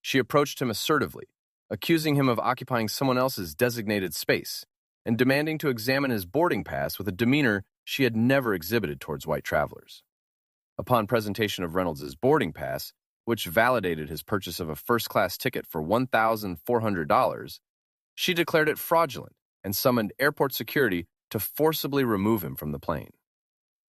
She approached him assertively, accusing him of occupying someone else's designated space and demanding to examine his boarding pass with a demeanor she had never exhibited towards white travelers. Upon presentation of Reynolds' boarding pass, which validated his purchase of a first-class ticket for $1,400, she declared it fraudulent and summoned airport security to forcibly remove him from the plane.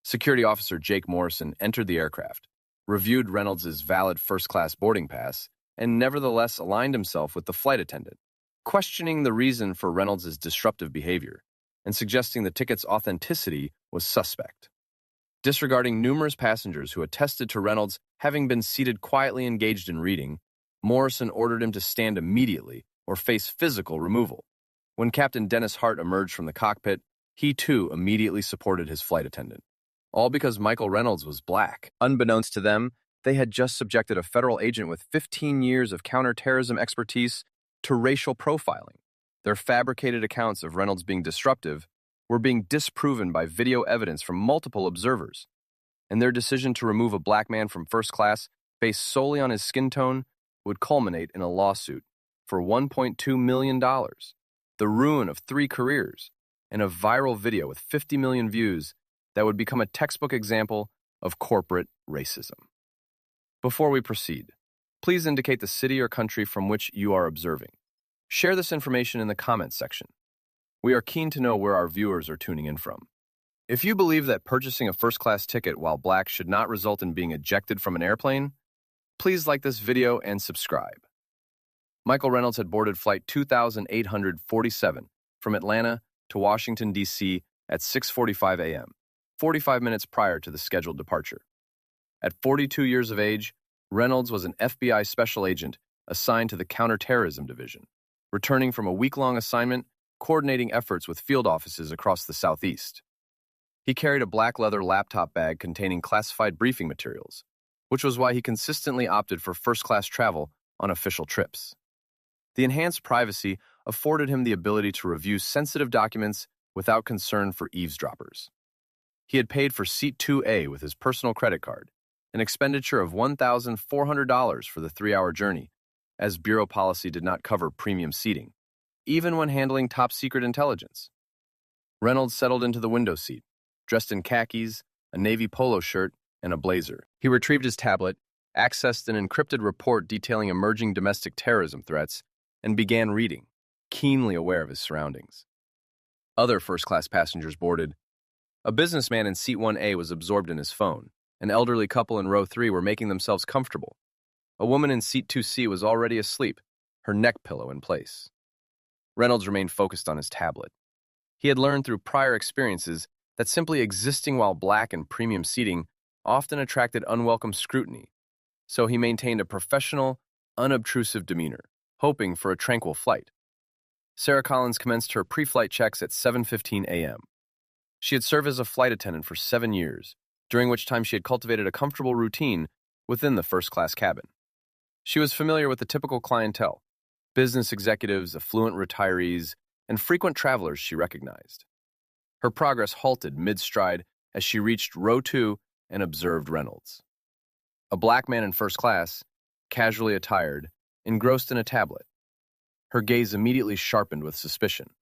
Security officer Jake Morrison entered the aircraft, reviewed Reynolds' valid first-class boarding pass, and nevertheless aligned himself with the flight attendant, questioning the reason for Reynolds' disruptive behavior and suggesting the ticket's authenticity was suspect. Disregarding numerous passengers who attested to Reynolds having been seated quietly engaged in reading, Morrison ordered him to stand immediately or face physical removal. When Captain Dennis Hart emerged from the cockpit, he too immediately supported his flight attendant. All because Michael Reynolds was black. Unbeknownst to them, they had just subjected a federal agent with 15 years of counterterrorism expertise to racial profiling. Their fabricated accounts of Reynolds being disruptive were being disproven by video evidence from multiple observers, and their decision to remove a black man from first class based solely on his skin tone would culminate in a lawsuit for $1.2 million, the ruin of 3 careers, and a viral video with 50 million views that would become a textbook example of corporate racism. Before we proceed, please indicate the city or country from which you are observing. Share this information in the comments section. We are keen to know where our viewers are tuning in from. If you believe that purchasing a first-class ticket while black should not result in being ejected from an airplane, please like this video and subscribe. Michael Reynolds had boarded Flight 2847 from Atlanta to Washington, D.C. at 6:45 a.m., 45 minutes prior to the scheduled departure. At 42 years of age, Reynolds was an FBI special agent assigned to the Counterterrorism Division, returning from a week-long assignment coordinating efforts with field offices across the Southeast. He carried a black leather laptop bag containing classified briefing materials, which was why he consistently opted for first-class travel on official trips. The enhanced privacy afforded him the ability to review sensitive documents without concern for eavesdroppers. He had paid for Seat 2A with his personal credit card, an expenditure of $1,400 for the 3-hour journey, as bureau policy did not cover premium seating, even when handling top-secret intelligence. Reynolds settled into the window seat, dressed in khakis, a navy polo shirt, and a blazer. He retrieved his tablet, accessed an encrypted report detailing emerging domestic terrorism threats, and began reading, keenly aware of his surroundings. Other first-class passengers boarded. A businessman in Seat 1A was absorbed in his phone. An elderly couple in row 3 were making themselves comfortable. A woman in Seat 2C was already asleep, her neck pillow in place. Reynolds remained focused on his tablet. He had learned through prior experiences that simply existing while black in premium seating often attracted unwelcome scrutiny, so he maintained a professional, unobtrusive demeanor, hoping for a tranquil flight. Sarah Collins commenced her pre-flight checks at 7:15 a.m. She had served as a flight attendant for 7 years, during which time she had cultivated a comfortable routine within the first-class cabin. She was familiar with the typical clientele, business executives, affluent retirees, and frequent travelers she recognized. Her progress halted mid-stride as she reached row 2 and observed Reynolds. A black man in first class, casually attired, engrossed in a tablet. Her gaze immediately sharpened with suspicion.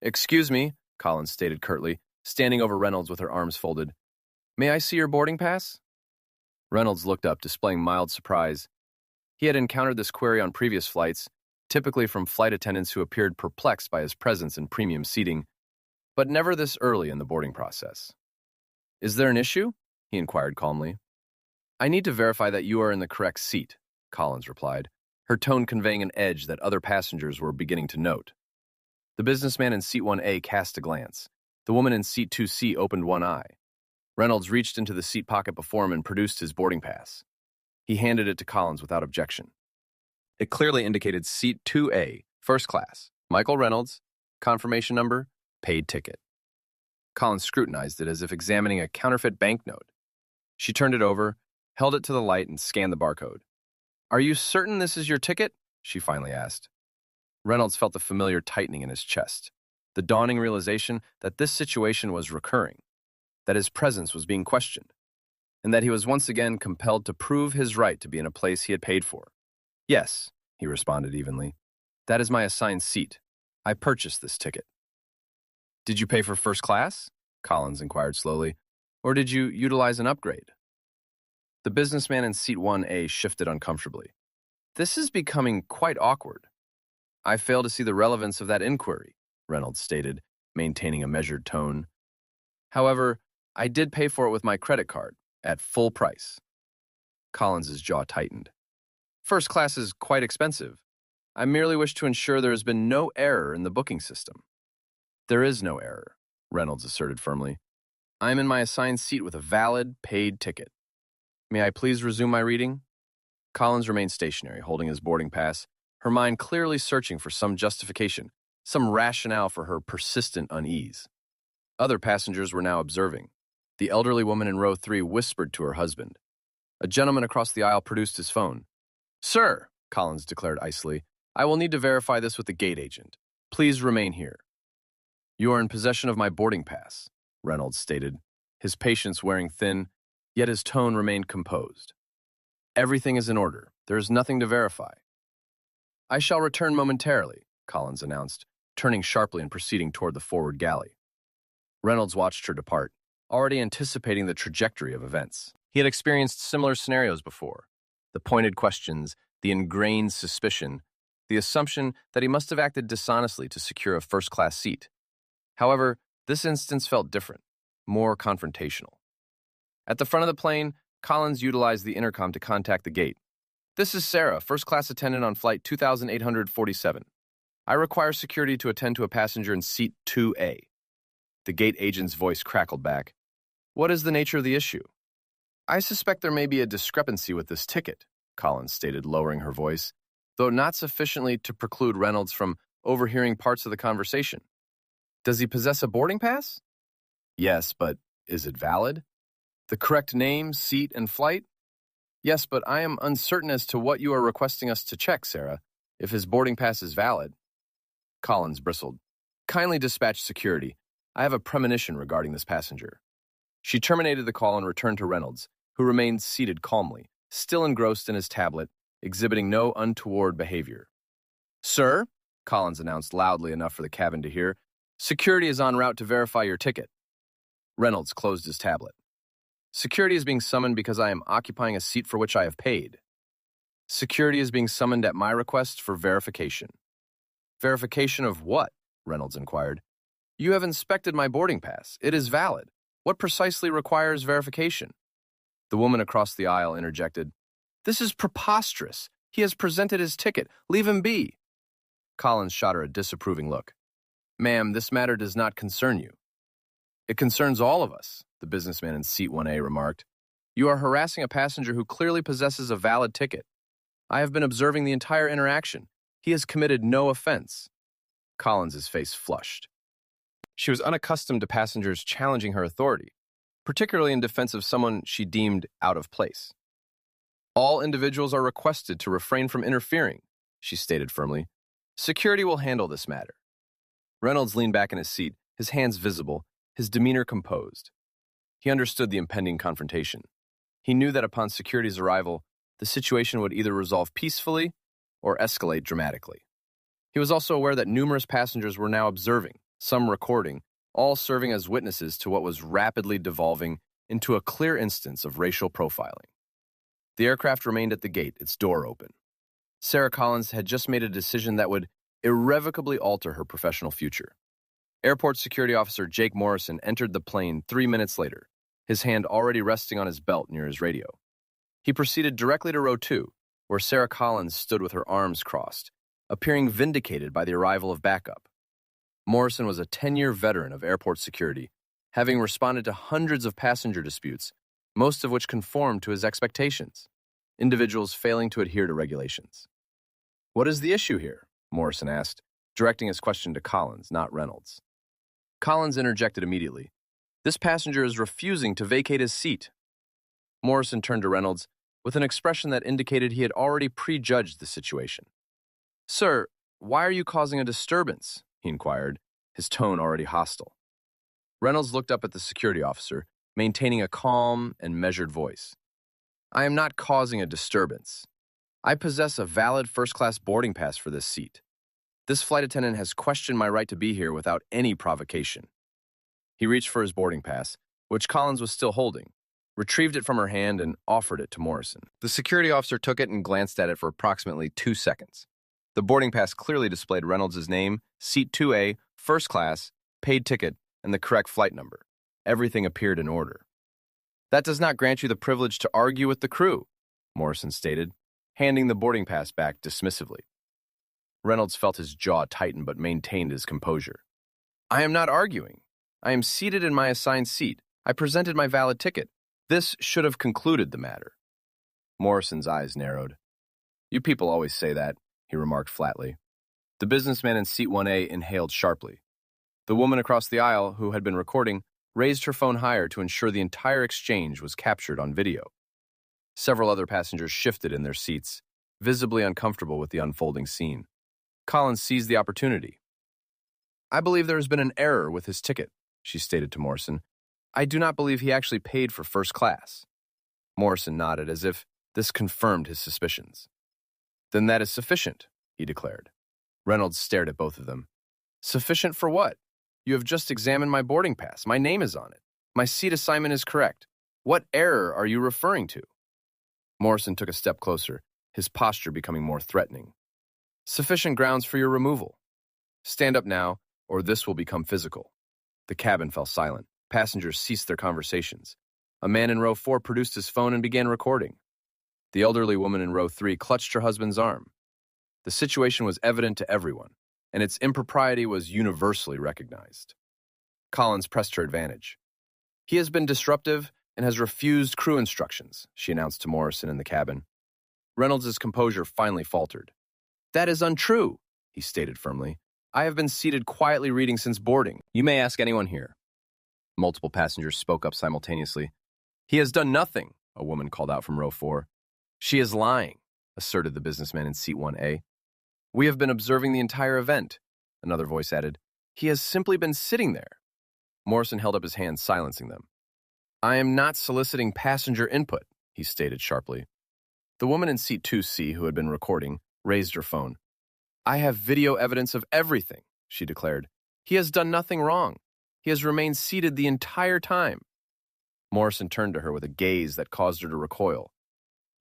"Excuse me," Collins stated curtly, standing over Reynolds with her arms folded. "May I see your boarding pass?" Reynolds looked up, displaying mild surprise. He had encountered this query on previous flights, typically from flight attendants who appeared perplexed by his presence in premium seating, but never this early in the boarding process. "Is there an issue?" he inquired calmly. "I need to verify that you are in the correct seat," Collins replied, her tone conveying an edge that other passengers were beginning to note. The businessman in Seat 1A cast a glance. The woman in Seat 2C opened one eye. Reynolds reached into the seat pocket before him and produced his boarding pass. He handed it to Collins without objection. It clearly indicated Seat 2A, first class, Michael Reynolds, confirmation number, paid ticket. Collins scrutinized it as if examining a counterfeit banknote. She turned it over, held it to the light, and scanned the barcode. "Are you certain this is your ticket?" she finally asked. Reynolds felt the familiar tightening in his chest, the dawning realization that this situation was recurring, that his presence was being questioned, and that he was once again compelled to prove his right to be in a place he had paid for. "Yes, he responded evenly. That is my assigned seat. I purchased this ticket. Did you pay for first class? Collins inquired slowly. Or did you utilize an upgrade? The businessman in seat 1A shifted uncomfortably. This is becoming quite awkward. I fail to see the relevance of that inquiry, Reynolds stated, maintaining a measured tone. However, I did pay for it with my credit card, at full price. Collins's jaw tightened. First class is quite expensive. I merely wish to ensure there has been no error in the booking system. There is no error, Reynolds asserted firmly. I am in my assigned seat with a valid, paid ticket. May I please resume my reading? Collins remained stationary, holding his boarding pass, her mind clearly searching for some justification, some rationale for her persistent unease. Other passengers were now observing. The elderly woman in row 3 whispered to her husband. A gentleman across the aisle produced his phone. Sir, Collins declared icily, I will need to verify this with the gate agent. Please remain here. You are in possession of my boarding pass, Reynolds stated, his patience wearing thin, yet his tone remained composed. Everything is in order. There is nothing to verify. I shall return momentarily, Collins announced, turning sharply and proceeding toward the forward galley. Reynolds watched her depart, already anticipating the trajectory of events. He had experienced similar scenarios before. The pointed questions, the ingrained suspicion, the assumption that he must have acted dishonestly to secure a first-class seat. However, this instance felt different, more confrontational. At the front of the plane, Collins utilized the intercom to contact the gate. This is Sarah, first-class attendant on flight 2847. I require security to attend to a passenger in seat 2A. The gate agent's voice crackled back. What is the nature of the issue? I suspect there may be a discrepancy with this ticket, Collins stated, lowering her voice, though not sufficiently to preclude Reynolds from overhearing parts of the conversation. Does he possess a boarding pass? Yes, but is it valid? The correct name, seat, and flight? Yes, but I am uncertain as to what you are requesting us to check, Sarah, if his boarding pass is valid. Collins bristled. Kindly dispatch security. I have a premonition regarding this passenger. She terminated the call and returned to Reynolds, who remained seated calmly, still engrossed in his tablet, exhibiting no untoward behavior. Sir, Collins announced loudly enough for the cabin to hear, security is en route to verify your ticket. Reynolds closed his tablet. Security is being summoned because I am occupying a seat for which I have paid. Security is being summoned at my request for verification. Verification of what? Reynolds inquired. You have inspected my boarding pass. It is valid. What precisely requires verification? The woman across the aisle interjected. This is preposterous. He has presented his ticket. Leave him be. Collins shot her a disapproving look. Ma'am, this matter does not concern you. It concerns all of us, the businessman in seat 1A remarked. You are harassing a passenger who clearly possesses a valid ticket. I have been observing the entire interaction. He has committed no offense. Collins's face flushed. She was unaccustomed to passengers challenging her authority, particularly in defense of someone she deemed out of place. All individuals are requested to refrain from interfering, she stated firmly. Security will handle this matter. Reynolds leaned back in his seat, his hands visible, his demeanor composed. He understood the impending confrontation. He knew that upon security's arrival, the situation would either resolve peacefully or escalate dramatically. He was also aware that numerous passengers were now observing, some recording, all serving as witnesses to what was rapidly devolving into a clear instance of racial profiling. The aircraft remained at the gate, its door open. Sarah Collins had just made a decision that would irrevocably alter her professional future. Airport security officer Jake Morrison entered the plane 3 minutes later, his hand already resting on his belt near his radio. He proceeded directly to row 2, where Sarah Collins stood with her arms crossed, appearing vindicated by the arrival of backup. Morrison was a 10-year veteran of airport security, having responded to hundreds of passenger disputes, most of which conformed to his expectations, individuals failing to adhere to regulations. What is the issue here? Morrison asked, directing his question to Collins, not Reynolds. Collins interjected immediately. This passenger is refusing to vacate his seat. Morrison turned to Reynolds with an expression that indicated he had already prejudged the situation. Sir, why are you causing a disturbance? He inquired, his tone already hostile. Reynolds looked up at the security officer, maintaining a calm and measured voice. I am not causing a disturbance. I possess a valid first-class boarding pass for this seat. This flight attendant has questioned my right to be here without any provocation. He reached for his boarding pass, which Collins was still holding, retrieved it from her hand, and offered it to Morrison. The security officer took it and glanced at it for approximately 2 seconds. The boarding pass clearly displayed Reynolds' name, seat 2A, first class, paid ticket, and the correct flight number. Everything appeared in order. That does not grant you the privilege to argue with the crew, Morrison stated, handing the boarding pass back dismissively. Reynolds felt his jaw tighten but maintained his composure. I am not arguing. I am seated in my assigned seat. I presented my valid ticket. This should have concluded the matter. Morrison's eyes narrowed. You people always say that, he remarked flatly. The businessman in seat 1A inhaled sharply. The woman across the aisle, who had been recording, raised her phone higher to ensure the entire exchange was captured on video. Several other passengers shifted in their seats, visibly uncomfortable with the unfolding scene. Collins seized the opportunity. I believe there has been an error with his ticket, she stated to Morrison. I do not believe he actually paid for first class. Morrison nodded as if this confirmed his suspicions. Then that is sufficient, he declared. Reynolds stared at both of them. Sufficient for what? You have just examined my boarding pass. My name is on it. My seat assignment is correct. What error are you referring to? Morrison took a step closer, his posture becoming more threatening. Sufficient grounds for your removal. Stand up now, or this will become physical. The cabin fell silent. Passengers ceased their conversations. A man in row 4 produced his phone and began recording. The elderly woman in row 3 clutched her husband's arm. The situation was evident to everyone, and its impropriety was universally recognized. Collins pressed her advantage. He has been disruptive and has refused crew instructions, she announced to Morrison in the cabin. Reynolds' composure finally faltered. That is untrue, he stated firmly. I have been seated quietly reading since boarding. You may ask anyone here. Multiple passengers spoke up simultaneously. He has done nothing, a woman called out from row 4. She is lying, asserted the businessman in seat 1A. We have been observing the entire event, another voice added. He has simply been sitting there. Morrison held up his hand, silencing them. I am not soliciting passenger input, he stated sharply. The woman in seat 2C, who had been recording, raised her phone. I have video evidence of everything, she declared. He has done nothing wrong. He has remained seated the entire time. Morrison turned to her with a gaze that caused her to recoil.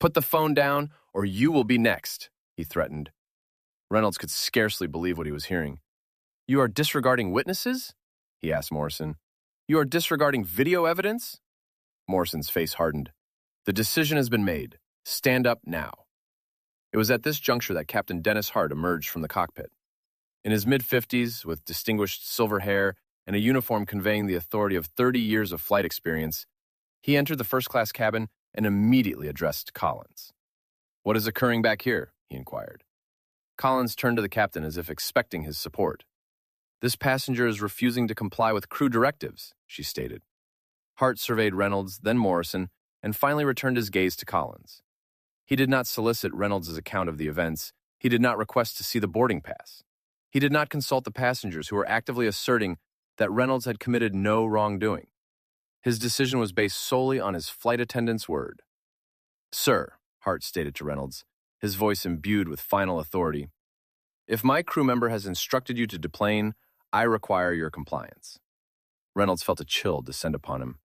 Put the phone down, or you will be next, he threatened. Reynolds could scarcely believe what he was hearing. You are disregarding witnesses? He asked Morrison. You are disregarding video evidence? Morrison's face hardened. The decision has been made. Stand up now. It was at this juncture that Captain Dennis Hart emerged from the cockpit. In his mid-50s, with distinguished silver hair and a uniform conveying the authority of 30 years of flight experience, he entered the first-class cabin and immediately addressed Collins. What is occurring back here? He inquired. Collins turned to the captain as if expecting his support. This passenger is refusing to comply with crew directives, she stated. Hart surveyed Reynolds, then Morrison, and finally returned his gaze to Collins. He did not solicit Reynolds' account of the events. He did not request to see the boarding pass. He did not consult the passengers who were actively asserting that Reynolds had committed no wrongdoing. His decision was based solely on his flight attendant's word. Sir, Hart stated to Reynolds, his voice imbued with final authority, if my crew member has instructed you to deplane, I require your compliance. Reynolds felt a chill descend upon him.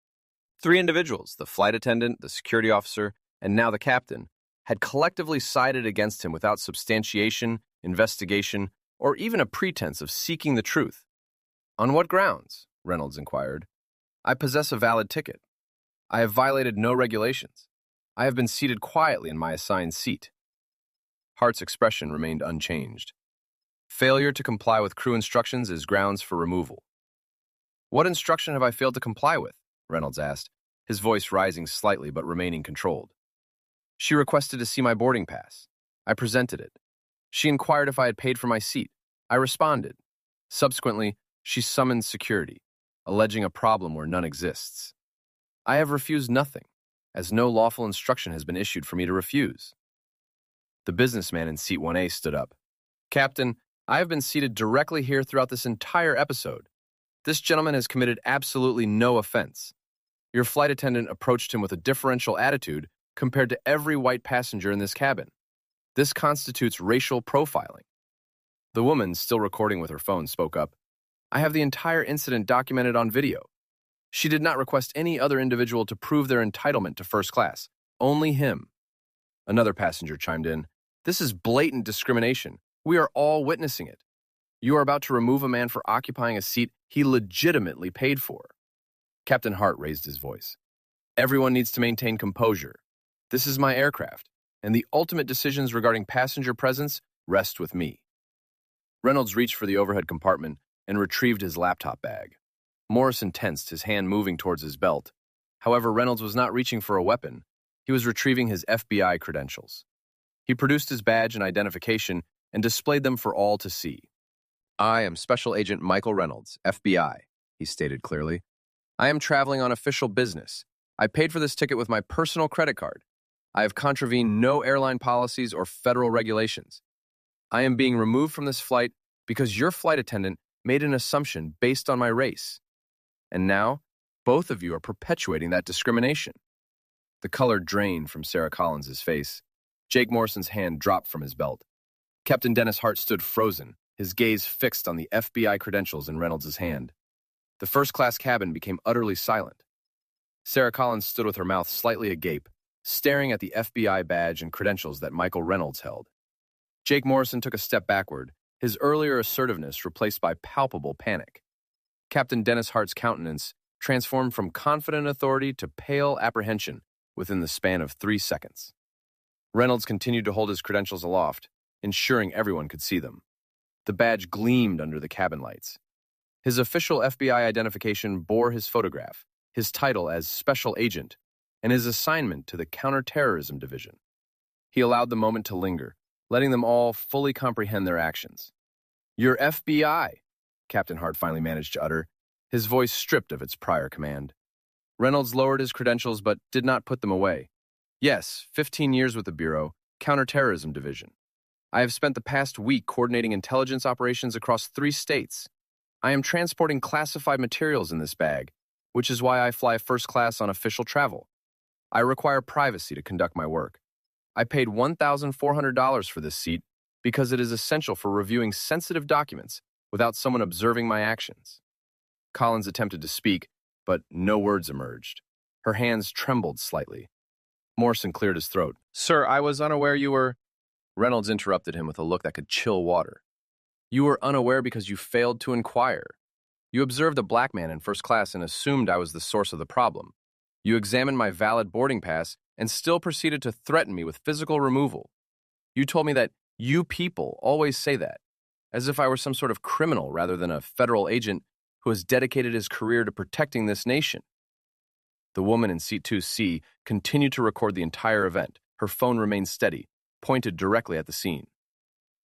3 individuals, the flight attendant, the security officer, and now the captain, had collectively sided against him without substantiation, investigation, or even a pretense of seeking the truth. On what grounds? Reynolds inquired. I possess a valid ticket. I have violated no regulations. I have been seated quietly in my assigned seat. Hart's expression remained unchanged. Failure to comply with crew instructions is grounds for removal. What instruction have I failed to comply with? Reynolds asked, his voice rising slightly but remaining controlled. She requested to see my boarding pass. I presented it. She inquired if I had paid for my seat. I responded. Subsequently, she summoned security, alleging a problem where none exists. I have refused nothing, as no lawful instruction has been issued for me to refuse. The businessman in seat 1A stood up. Captain, I have been seated directly here throughout this entire episode. This gentleman has committed absolutely no offense. Your flight attendant approached him with a differential attitude compared to every white passenger in this cabin. This constitutes racial profiling. The woman, still recording with her phone, spoke up. I have the entire incident documented on video. She did not request any other individual to prove their entitlement to first class. Only him. Another passenger chimed in. This is blatant discrimination. We are all witnessing it. You are about to remove a man for occupying a seat he legitimately paid for. Captain Hart raised his voice. Everyone needs to maintain composure. This is my aircraft, and the ultimate decisions regarding passenger presence rest with me. Reynolds reached for the overhead compartment and retrieved his laptop bag. Morrison tensed, his hand moving towards his belt. However, Reynolds was not reaching for a weapon. He was retrieving his FBI credentials. He produced his badge and identification and displayed them for all to see. I am Special Agent Michael Reynolds, FBI, he stated clearly. I am traveling on official business. I paid for this ticket with my personal credit card. I have contravened no airline policies or federal regulations. I am being removed from this flight because your flight attendant made an assumption based on my race. And now, both of you are perpetuating that discrimination. The color drained from Sarah Collins's face. Jake Morrison's hand dropped from his belt. Captain Dennis Hart stood frozen, his gaze fixed on the FBI credentials in Reynolds' hand. The first-class cabin became utterly silent. Sarah Collins stood with her mouth slightly agape, staring at the FBI badge and credentials that Michael Reynolds held. Jake Morrison took a step backward, his earlier assertiveness replaced by palpable panic. Captain Dennis Hart's countenance transformed from confident authority to pale apprehension within the span of 3 seconds. Reynolds continued to hold his credentials aloft, ensuring everyone could see them. The badge gleamed under the cabin lights. His official FBI identification bore his photograph, his title as Special Agent, and his assignment to the Counterterrorism Division. He allowed the moment to linger, letting them all fully comprehend their actions. Your FBI, Captain Hart finally managed to utter, his voice stripped of its prior command. Reynolds lowered his credentials but did not put them away. Yes, 15 years with the Bureau, Counterterrorism Division. I have spent the past week coordinating intelligence operations across 3 states. I am transporting classified materials in this bag, which is why I fly first class on official travel. I require privacy to conduct my work. I paid $1,400 for this seat because it is essential for reviewing sensitive documents without someone observing my actions. Collins attempted to speak, but no words emerged. Her hands trembled slightly. Morrison cleared his throat. Sir, I was unaware you were... Reynolds interrupted him with a look that could chill water. You were unaware because you failed to inquire. You observed a black man in first class and assumed I was the source of the problem. You examined my valid boarding pass and still proceeded to threaten me with physical removal. You told me that you people always say that, as if I were some sort of criminal rather than a federal agent who has dedicated his career to protecting this nation. The woman in seat 2C continued to record the entire event. Her phone remained steady, pointed directly at the scene.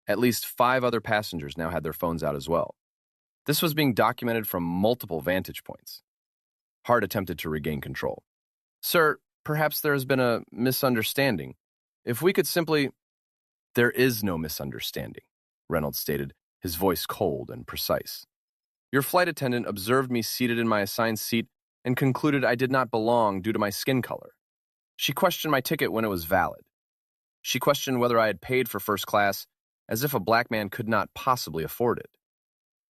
At least 5 other passengers now had their phones out as well. This was being documented from multiple vantage points. Hart attempted to regain control. Sir, perhaps there has been a misunderstanding. If we could simply... There is no misunderstanding, Reynolds stated, his voice cold and precise. Your flight attendant observed me seated in my assigned seat and concluded I did not belong due to my skin color. She questioned my ticket when it was valid. She questioned whether I had paid for first class, as if a black man could not possibly afford it.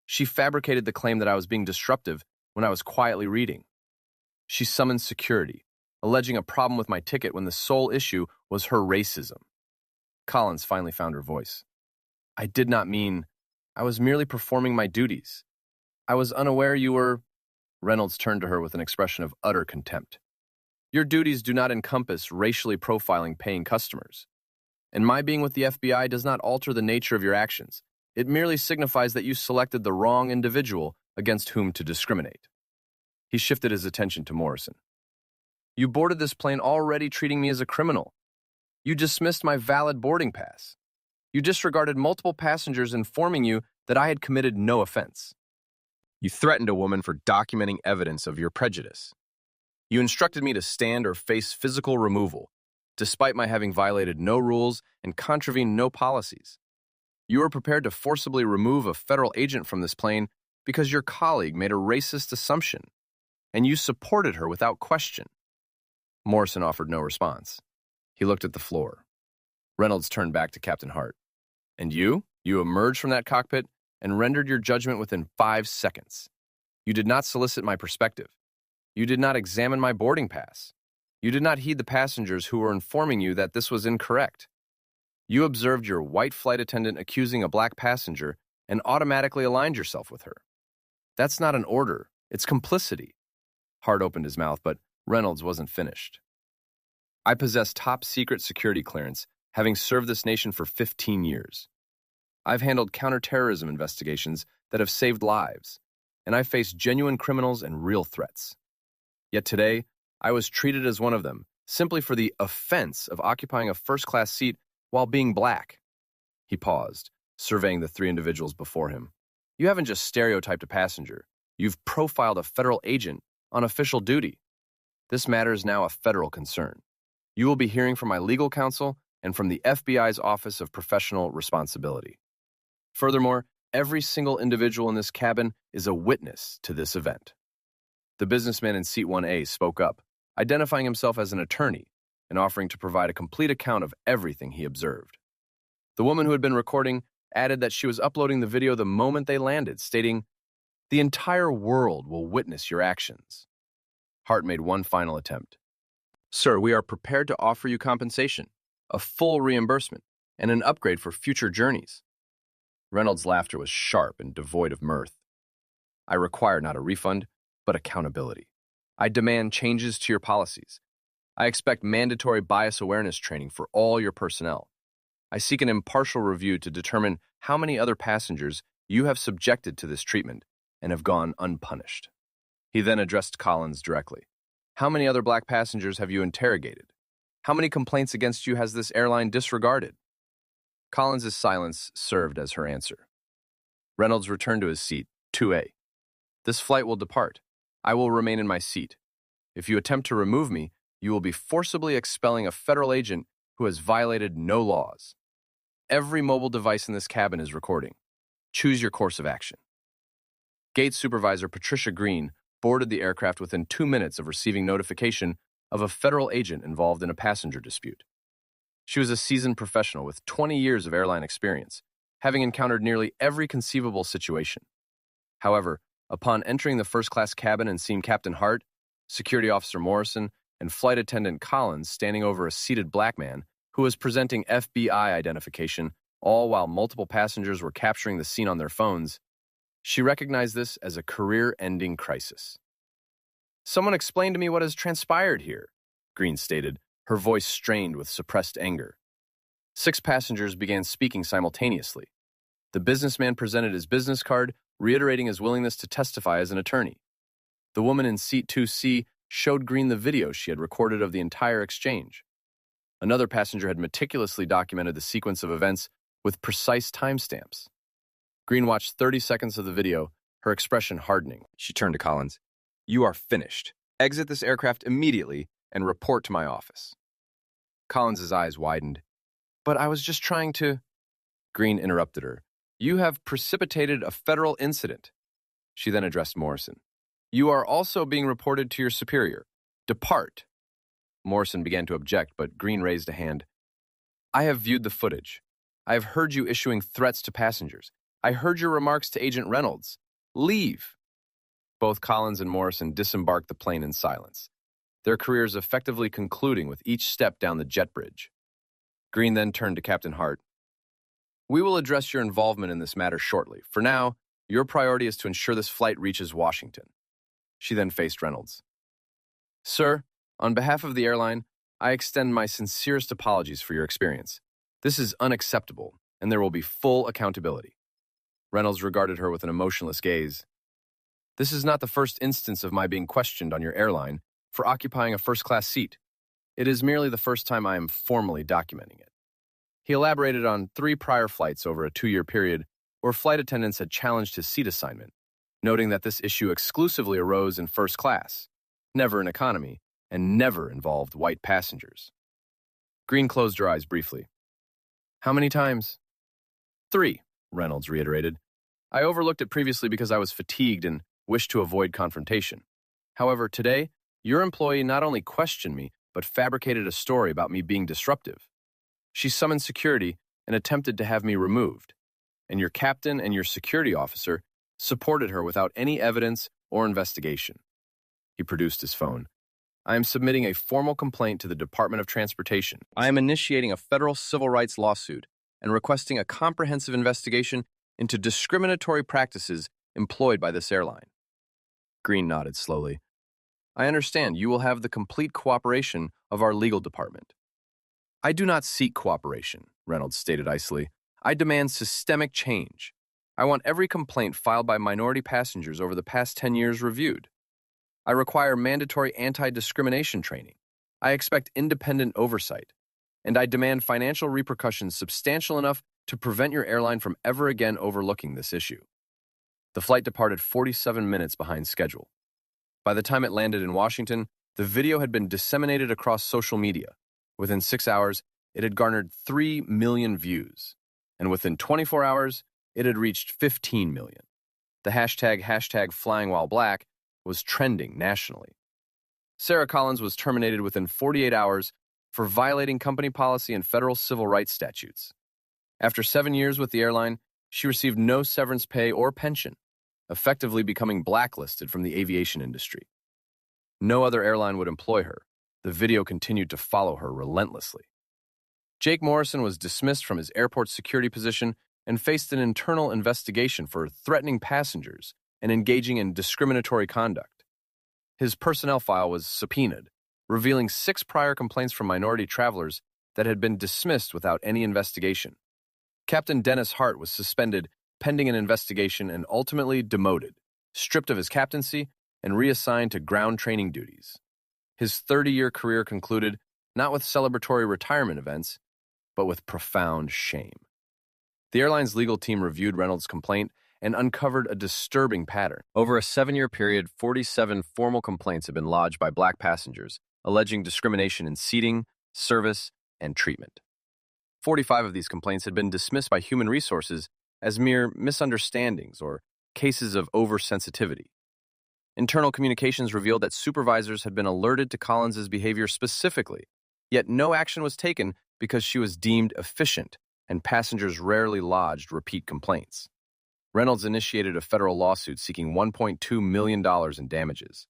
She fabricated the claim that I was being disruptive when I was quietly reading. She summoned security, alleging a problem with my ticket when the sole issue was her racism. Collins finally found her voice. I did not mean... I was merely performing my duties. I was unaware you were... Reynolds turned to her with an expression of utter contempt. Your duties do not encompass racially profiling paying customers. And my being with the FBI does not alter the nature of your actions. It merely signifies that you selected the wrong individual against whom to discriminate. He shifted his attention to Morrison. You boarded this plane already treating me as a criminal. You dismissed my valid boarding pass. You disregarded multiple passengers informing you that I had committed no offense. You threatened a woman for documenting evidence of your prejudice. You instructed me to stand or face physical removal, despite my having violated no rules and contravened no policies. You were prepared to forcibly remove a federal agent from this plane because your colleague made a racist assumption, and you supported her without question. Morrison offered no response. He looked at the floor. Reynolds turned back to Captain Hart. And you? You emerged from that cockpit and rendered your judgment within 5 seconds. You did not solicit my perspective. You did not examine my boarding pass. You did not heed the passengers who were informing you that this was incorrect. You observed your white flight attendant accusing a black passenger and automatically aligned yourself with her. That's not an order. It's complicity. Hart opened his mouth, but Reynolds wasn't finished. I possess top-secret security clearance, having served this nation for 15 years. I've handled counterterrorism investigations that have saved lives, and I faced genuine criminals and real threats. Yet today, I was treated as one of them, simply for the offense of occupying a first-class seat while being black. He paused, surveying the 3 individuals before him. You haven't just stereotyped a passenger. You've profiled a federal agent on official duty. This matter is now a federal concern. You will be hearing from my legal counsel and from the FBI's Office of Professional Responsibility. Furthermore, every single individual in this cabin is a witness to this event. The businessman in seat 1A spoke up, identifying himself as an attorney and offering to provide a complete account of everything he observed. The woman who had been recording added that she was uploading the video the moment they landed, stating, "The entire world will witness your actions." Hart made one final attempt. "Sir, we are prepared to offer you compensation, a full reimbursement, and an upgrade for future journeys." Reynolds' laughter was sharp and devoid of mirth. "I require not a refund, but accountability. I demand changes to your policies. I expect mandatory bias awareness training for all your personnel. I seek an impartial review to determine how many other passengers you have subjected to this treatment and have gone unpunished." He then addressed Collins directly. "How many other black passengers have you interrogated? How many complaints against you has this airline disregarded?" Collins's silence served as her answer. Reynolds returned to his seat, 2A. "This flight will depart. I will remain in my seat. If you attempt to remove me, you will be forcibly expelling a federal agent who has violated no laws. Every mobile device in this cabin is recording. Choose your course of action." Gate Supervisor Patricia Green boarded the aircraft within 2 minutes of receiving notification of a federal agent involved in a passenger dispute. She was a seasoned professional with 20 years of airline experience, having encountered nearly every conceivable situation. However, upon entering the first-class cabin and seeing Captain Hart, Security Officer Morrison, and Flight Attendant Collins standing over a seated black man who was presenting FBI identification, all while multiple passengers were capturing the scene on their phones, she recognized this as a career-ending crisis. "Someone explain to me what has transpired here," Green stated, her voice strained with suppressed anger. 6 passengers began speaking simultaneously. The businessman presented his business card, reiterating his willingness to testify as an attorney. The woman in seat 2C showed Green the video she had recorded of the entire exchange. Another passenger had meticulously documented the sequence of events with precise timestamps. Green watched 30 seconds of the video, her expression hardening. She turned to Collins. "You are finished. Exit this aircraft immediately and report to my office." Collins's eyes widened. "But I was just trying to—" Green interrupted her. "You have precipitated a federal incident." She then addressed Morrison. "You are also being reported to your superior. Depart." Morrison began to object, but Green raised a hand. "I have viewed the footage. I have heard you issuing threats to passengers. I heard your remarks to Agent Reynolds. Leave." Both Collins and Morrison disembarked the plane in silence, their careers effectively concluding with each step down the jet bridge. Green then turned to Captain Hart. "We will address your involvement in this matter shortly. For now, your priority is to ensure this flight reaches Washington." She then faced Reynolds. "Sir, on behalf of the airline, I extend my sincerest apologies for your experience. This is unacceptable, and there will be full accountability." Reynolds regarded her with an emotionless gaze. "This is not the first instance of my being questioned on your airline for occupying a first-class seat. It is merely the first time I am formally documenting it." He elaborated on 3 prior flights over a 2-year period where flight attendants had challenged his seat assignment, noting that this issue exclusively arose in first class, never in economy, and never involved white passengers. Green closed her eyes briefly. "How many times?" 3, Reynolds reiterated. "I overlooked it previously because I was fatigued and wished to avoid confrontation. However, today, your employee not only questioned me, but fabricated a story about me being disruptive. She summoned security and attempted to have me removed, and your captain and your security officer supported her without any evidence or investigation. He produced his phone. I am submitting a formal complaint to the Department of Transportation. I am initiating a federal civil rights lawsuit and requesting a comprehensive investigation into discriminatory practices employed by this airline. Green nodded slowly. I understand you will have the complete cooperation of our legal department. I do not seek cooperation, Reynolds stated icily. I demand systemic change. I want every complaint filed by minority passengers over the past 10 years reviewed. I require mandatory anti-discrimination training. I expect independent oversight. And I demand financial repercussions substantial enough to prevent your airline from ever again overlooking this issue. The flight departed 47 minutes behind schedule. By the time it landed in Washington, the video had been disseminated across social media. Within 6 hours, it had garnered 3 million views. And within 24 hours, it had reached 15 million. The hashtag #FlyingWhileBlack was trending nationally. Sarah Collins was terminated within 48 hours for violating company policy and federal civil rights statutes. After 7 years with the airline, she received no severance pay or pension, effectively becoming blacklisted from the aviation industry. No other airline would employ her. The video continued to follow her relentlessly. Jake Morrison was dismissed from his airport security position and faced an internal investigation for threatening passengers and engaging in discriminatory conduct. His personnel file was subpoenaed, revealing 6 prior complaints from minority travelers that had been dismissed without any investigation. Captain Dennis Hart was suspended pending an investigation and ultimately demoted, stripped of his captaincy, and reassigned to ground training duties. His 30-year career concluded not with celebratory retirement events, but with profound shame. The airline's legal team reviewed Reynolds' complaint and uncovered a disturbing pattern. Over a 7-year period, 47 formal complaints have been lodged by black passengers, alleging discrimination in seating, service, and treatment. 45 of these complaints had been dismissed by Human Resources as mere misunderstandings or cases of oversensitivity. Internal communications revealed that supervisors had been alerted to Collins's behavior specifically, yet no action was taken because she was deemed efficient and passengers rarely lodged repeat complaints. Reynolds initiated a federal lawsuit seeking $1.2 million in damages.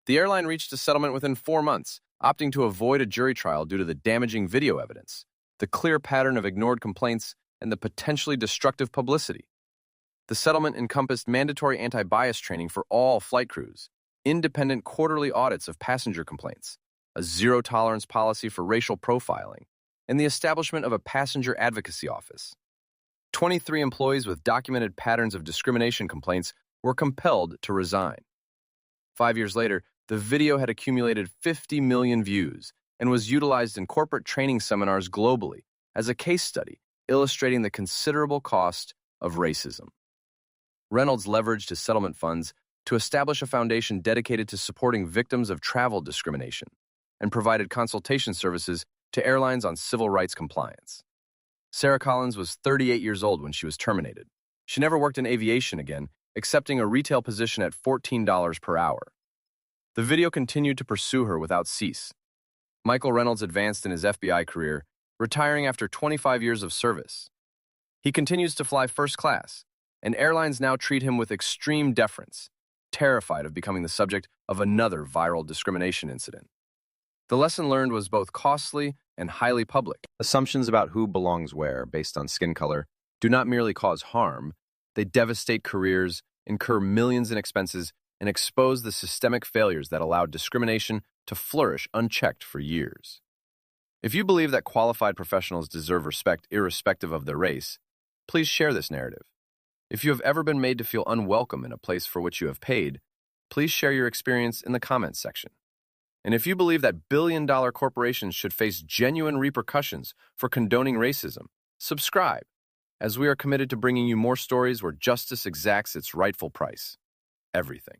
The airline reached a settlement within 4 months, opting to avoid a jury trial due to the damaging video evidence, the clear pattern of ignored complaints, and the potentially destructive publicity. The settlement encompassed mandatory anti-bias training for all flight crews, independent quarterly audits of passenger complaints, a zero-tolerance policy for racial profiling, and the establishment of a passenger advocacy office. 23 employees with documented patterns of discrimination complaints were compelled to resign. 5 years later, the video had accumulated 50 million views and was utilized in corporate training seminars globally as a case study illustrating the considerable cost of racism. Reynolds leveraged his settlement funds to establish a foundation dedicated to supporting victims of travel discrimination and provided consultation services to airlines on civil rights compliance. Sarah Collins was 38 years old when she was terminated. She never worked in aviation again, accepting a retail position at $14 per hour. The video continued to pursue her without cease. Michael Reynolds advanced in his FBI career, retiring after 25 years of service. He continues to fly first class, and airlines now treat him with extreme deference, terrified of becoming the subject of another viral discrimination incident. The lesson learned was both costly and highly public. Assumptions about who belongs where, based on skin color, do not merely cause harm, they devastate careers, incur millions in expenses, and expose the systemic failures that allowed discrimination to flourish unchecked for years. If you believe that qualified professionals deserve respect irrespective of their race, please share this narrative. If you have ever been made to feel unwelcome in a place for which you have paid, please share your experience in the comments section. And if you believe that billion-dollar corporations should face genuine repercussions for condoning racism, subscribe, as we are committed to bringing you more stories where justice exacts its rightful price: everything.